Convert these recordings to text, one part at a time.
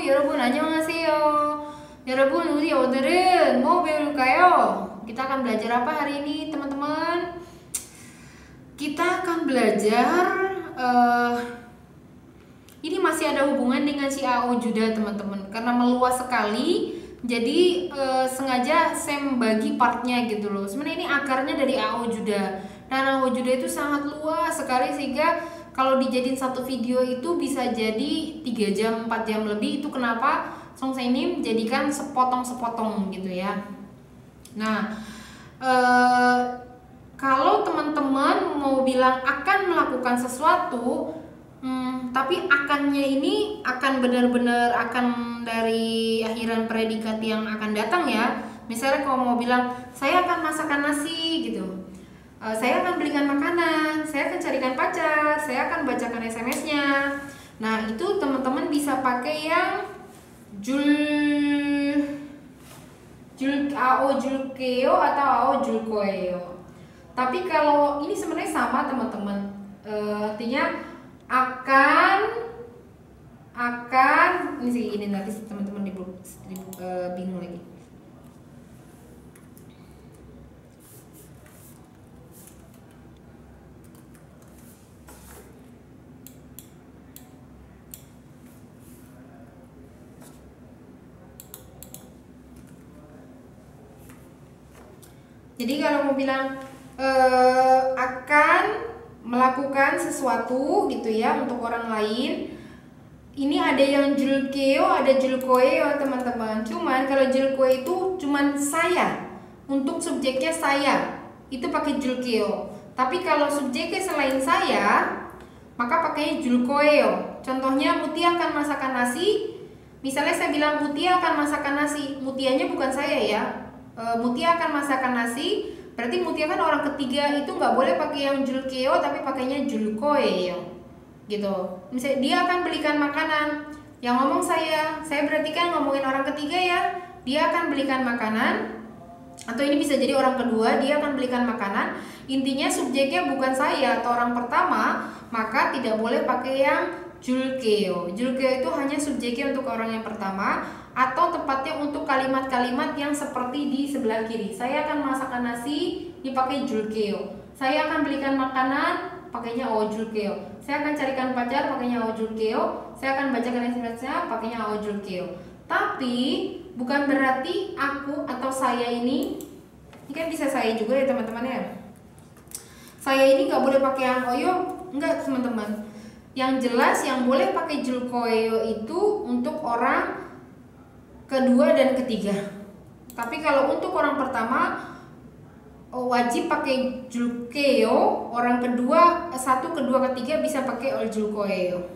여러분 안녕하세요. 여러분 우리 오늘은 뭐 배울까요? Kita akan belajar apa hari ini teman-teman? Kita akan belajar ini masih ada hubungan dengan si AO Juda teman-teman. Karena meluas sekali, jadi sengaja saya membagi partnya gitu loh. Sebenarnya ini akarnya dari AO Juda. Dan AO Juda itu sangat luas sekali sehingga kalau dijadiin satu video itu bisa jadi 3 jam, 4 jam lebih. Itu kenapa Song saya ini menjadikan sepotong-sepotong gitu ya. Nah, kalau teman-teman mau bilang akan melakukan sesuatu, tapi akannya ini akan benar-benar akan dari akhiran predikat yang akan datang ya. Misalnya kalau mau bilang saya akan masakkan nasi gitu, saya akan belikan makanan, saya akan carikan pacar, saya akan bacakan SMS-nya. Nah itu teman-teman bisa pakai yang AO julkeo atau AO julkoeo. Tapi kalau ini sebenarnya sama teman-teman, artinya akan ini sih, ini nanti teman-teman bingung lagi. Jadi kalau mau bilang akan melakukan sesuatu gitu ya untuk orang lain, ini ada yang julkeo, ada julkoeo teman-teman. Cuman kalau julkoeo itu cuman saya, untuk subjeknya saya, itu pakai julkeo. Tapi kalau subjeknya selain saya, maka pakainya julkoeo. Contohnya Mutia akan masakkan nasi. Misalnya saya bilang Mutia akan masakkan nasi, Mutianya bukan saya ya. Mutia akan masakkan nasi, berarti Mutia kan orang ketiga, itu nggak boleh pakai yang julkeo tapi pakainya julkoeo gitu. Misalnya dia akan belikan makanan, yang ngomong saya berarti kan ngomongin orang ketiga ya. Dia akan belikan makanan, atau ini bisa jadi orang kedua, dia akan belikan makanan. Intinya subjeknya bukan saya atau orang pertama, maka tidak boleh pakai yang julkeo. Julkeo itu hanya subjeknya untuk orang yang pertama, atau tepatnya untuk kalimat-kalimat yang seperti di sebelah kiri. Saya akan masakkan nasi, dipakai julkeo. Saya akan belikan makanan, pakainya AO julkeo. Saya akan carikan pacar, pakainya AO julkeo. Saya akan bacakan SMS-nya, pakainya AO julkeo. Tapi bukan berarti aku atau saya ini kan bisa saya juga ya teman-teman ya. Saya ini nggak boleh pakai yang oyo, enggak teman-teman. Yang jelas yang boleh pakai julkoeo itu untuk orang kedua dan ketiga. Tapi kalau untuk orang pertama wajib pakai julkeo, orang kedua, satu, kedua, ketiga bisa pakai julkoeo.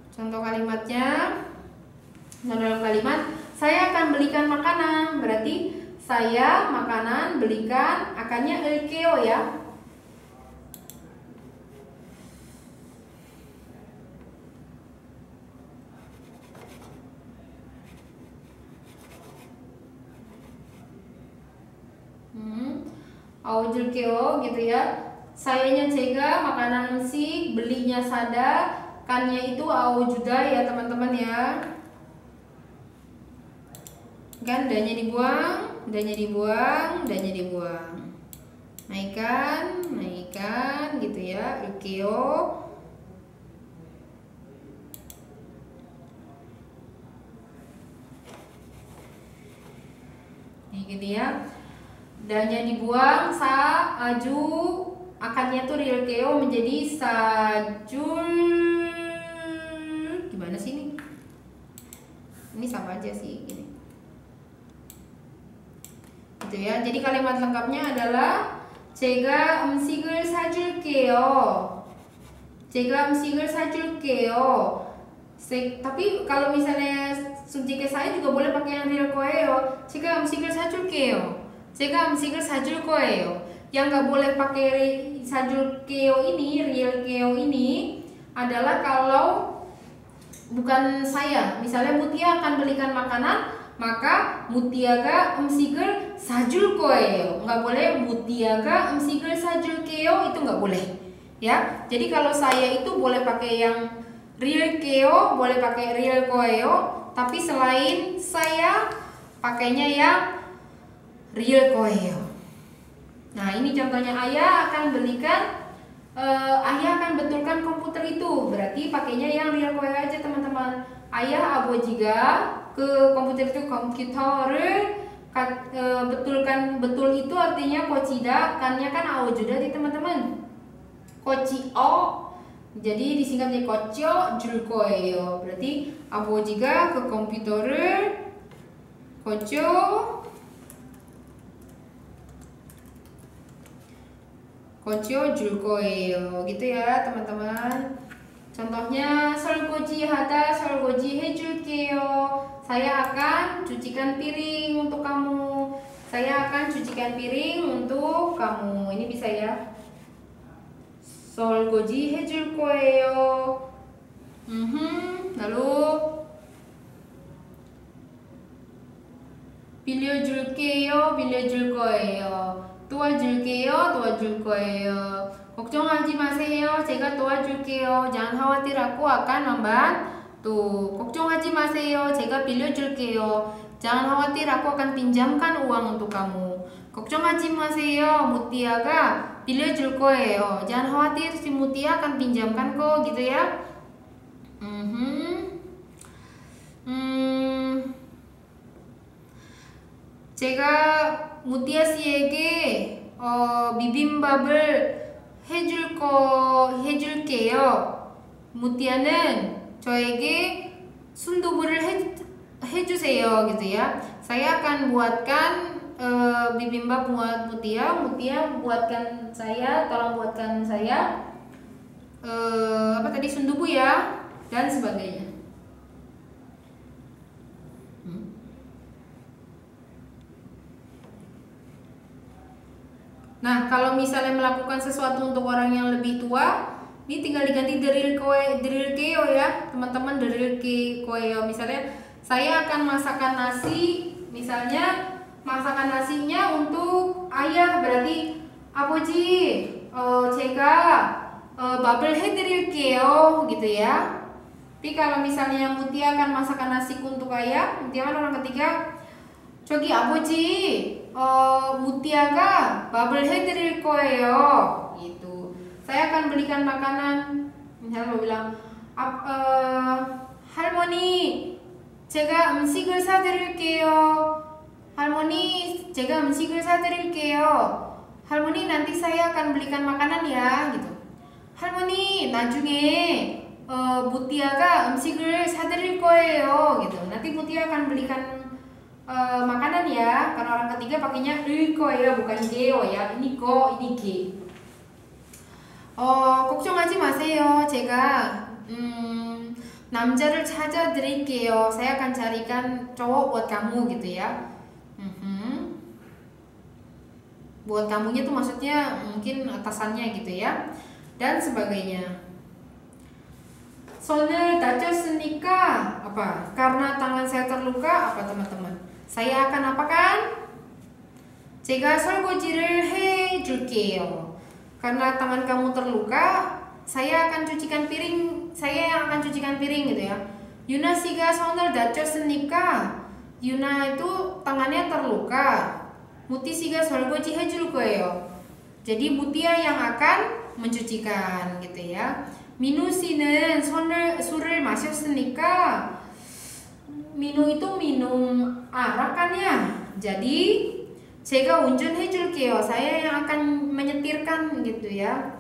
Contoh kalimatnya, dalam kalimat saya akan belikan makanan, berarti saya makanan belikan, akannya elkeo ya. AO julkeo gitu ya. Sayanya 제가 makanan 음식, belinya sada, kannya itu AO Juda ya teman-teman ya. Kan danya dibuang, danya dibuang, danya dibuang. Naikkan gitu ya, julkeo. Ini gitu ya. Danya dibuang, sa, aju, akannya tuh rilkeo menjadi sajul. Gimana sih ini? Ini sama aja sih ini. Gitu ya. Jadi kalimat lengkapnya adalah 제가 음식을 사줄게요. 제가 음식을 사줄게요. Tapi kalau misalnya subjeknya saya juga boleh pakai yang rilkoeo. 제가 음식을 사줄게요. 제가 음식을 사줄 거예요. Yang nggak boleh pakai sajulkeo ini, rilkeo ini adalah kalau bukan saya. Misalnya Mutia akan belikan makanan, maka Mutia가 음식을 사줄 거예요. Nggak boleh Mutia가 음식을 사줄게요, itu nggak boleh. Ya, jadi kalau saya itu boleh pakai yang 릴게요 boleh pakai 릴 거예요. Tapi selain saya pakainya yang 릴 거예요. Nah, ini contohnya ayah akan belikan, ayah akan betulkan komputer itu. Berarti pakainya yang 릴 거예요 aja teman-teman. Ayah 아버지가 ke komputer itu komputer을 betulkan. Betul itu artinya 고치다, kannya kan aojuda di teman-teman. 고치어. jadi disingkat jadi 고쳐 줄 거예요. berarti 아버지가 ke komputer을 고쳐 줄 거예요. gitu ya teman-teman. contohnya 설거지하다, 설거지 해줄게요. saya akan cucikan piring untuk kamu. Saya akan cucikan piring untuk kamu. Ini bisa ya. 설거지 해줄 거예요. lalu 빌려줄게요, 빌려줄 거예요. 도와줄게요, 도와줄 거예요. 걱정하지 마세요, 제가 도와줄게요. jangan khawatir, aku akan membantu. 걱정하지 마세요, 제가 빌려줄게요. jangan khawatir, aku akan pinjamkan uang untuk kamu. 걱정하지 마세요, 무티아가 빌려줄 거예요. jangan khawatir, si Mutia akan pinjamkan kok, gitu ya. 제가 무티아 씨에게 비빔밥을 해줄게요. 무티아는 저에게 순두부를 해주세요, gitu ya. saya akan buatkan bibimbap buat Mutia. Mutia buatkan saya, tolong buatkan saya apa tadi, sundubu ya, dan sebagainya. Nah, kalau misalnya melakukan sesuatu untuk orang yang lebih tua, ini tinggal diganti 드릴게요 ya, teman-teman. 드릴게요. misalnya saya akan masakan nasi, misalnya masakan nasinya untuk ayah, berarti 아버지 제가 밥을 해드릴게요, gitu ya. Tapi kalau misalnya Mutia akan masakan nasi untuk ayah, Mutia kan orang ketiga. 저기 아버지 Mutia가 밥을 해드릴 거예요, gitu. saya akan belikan makanan. misalnya mau bilang 할머니 제가 음식을 사드릴게요. 할머니, 제가 음식을 사드릴게요. 할머니, nanti saya akan belikan makanan ya, gitu. 할머니, 나중에 무티아가 음식을 사드릴 거예요, gitu. nanti Mutia akan belikan makanan ya. Karena orang ketiga pakainya 을 거예요, bukan 게요 ya. ini 거, ini 게. 걱정하지 마세요. 제가 남자를 찾아드릴게요. saya akan carikan cowok buat kamu, gitu ya. buat kamunya tuh maksudnya mungkin atasannya, gitu ya, dan sebagainya. 손을 다쳤으니까 apa? karena tangan saya terluka, apa teman-teman? saya akan apakan? 제가 설거지를 해줄게요. karena tangan kamu terluka, saya akan cucikan piring. saya yang akan cucikan piring, gitu ya. 유나 씨가 손을 다쳤으니까, Yuna itu tangannya terluka. Muti 씨가 설거지 해줄 거예요. jadi Mutia yang akan mencucikan, gitu ya. 민우 씨는 술을 마셨으니까, 민우 itu minum arak kan ya. jadi 제가 운전해줄게요. saya yang akan menyetirkan, gitu ya.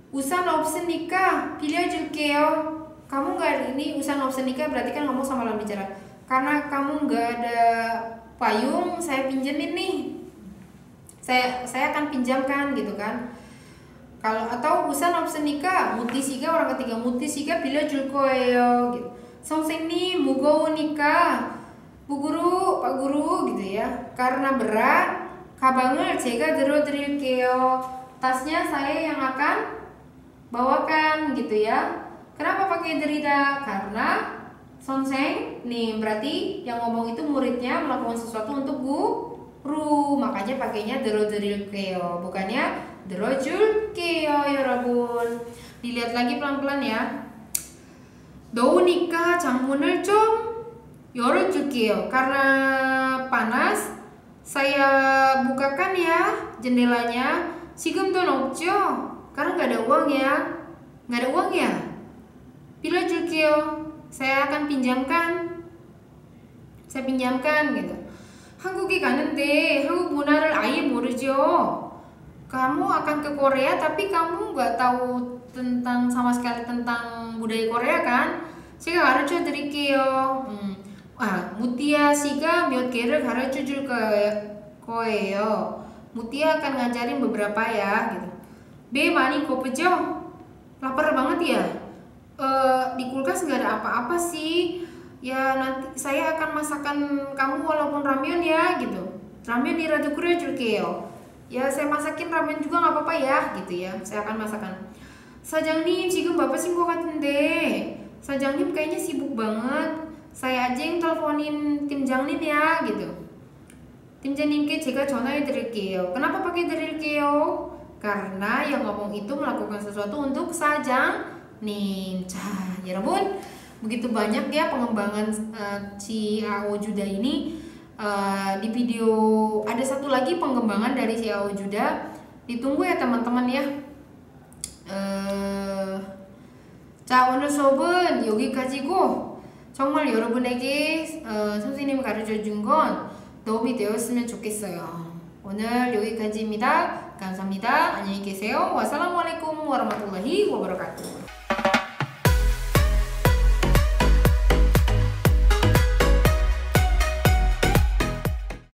우산 없으니까 빌려줄게요. kamu nggak ini 우산 없으니까 berarti kan ngomong sama lawan bicara. karena kamu nggak ada payung, saya pinjemin nih. Saya akan pinjamkan, gitu kan. Kalau atau 우산 없으니까 무티 씨가 orang ketiga, 무티 씨가 빌려줄 거예요, gitu. 선생님 무거우니까 Bu Guru, Pak Guru, gitu ya. karena berat, 가방을 제가 들어드릴게요. tasnya saya yang akan bawakan, gitu ya. kenapa pakai derida? karena Sonseng nih, berarti yang ngomong itu muridnya melakukan sesuatu untuk guru, makanya pakainya 들어드릴게요, bukannya 들어줄게요, 여러분. dilihat lagi pelan-pelan ya. 더우니까 창문을 좀 열어줄게요. Karena panas, saya bukakan ya jendelanya. 지금 돈 없죠? Karena nggak ada uang ya. Nggak ada uang ya? 빌려줄게요. Saya akan pinjamkan. Saya pinjamkan gitu. 한국에 가는데 한국 문화를 아예 모르죠. Kamu akan ke Korea tapi kamu nggak tahu tentang sama sekali tentang budaya Korea kan? 제가 가르쳐 드릴게요. 무티아 씨가 몇 개를 가르쳐 줄 거예요. 무티아 akan ngajarin beberapa ya gitu. B 많이 고프죠? Lapar banget ya? Di kulkas nggak ada apa-apa sih. Ya nanti saya akan masakan kamu walaupun ramen ya gitu. 라면이라도 끓여줄게요. Ya saya masakin ramen juga nggak apa-apa ya gitu ya. Saya akan masakan. 사장님 지금 바쁘신 것 같은데 사장님 kayaknya sibuk banget. Saya aja yang teleponin 팀장님 ya gitu. 팀장님께 제가 전화해 드릴게요. Kenapa pakai 드릴게요? Karena yang ngomong itu melakukan sesuatu untuk 사장님. 자, 여러분, begitu banyak ya pengembangan si AO Juda ini. Di video ada satu lagi pengembangan dari si AO Juda. Ditunggu ya teman-teman ya. 자, 오늘 수업은 여기까지고 정말 여러분에게 선생님이 가르쳐준 건 도움이 되었으면 좋겠어요. 오늘 여기까지입니다. 감사합니다. 안녕히 계세요. 와살라무알aikum warahmatullahi wabarakatuh.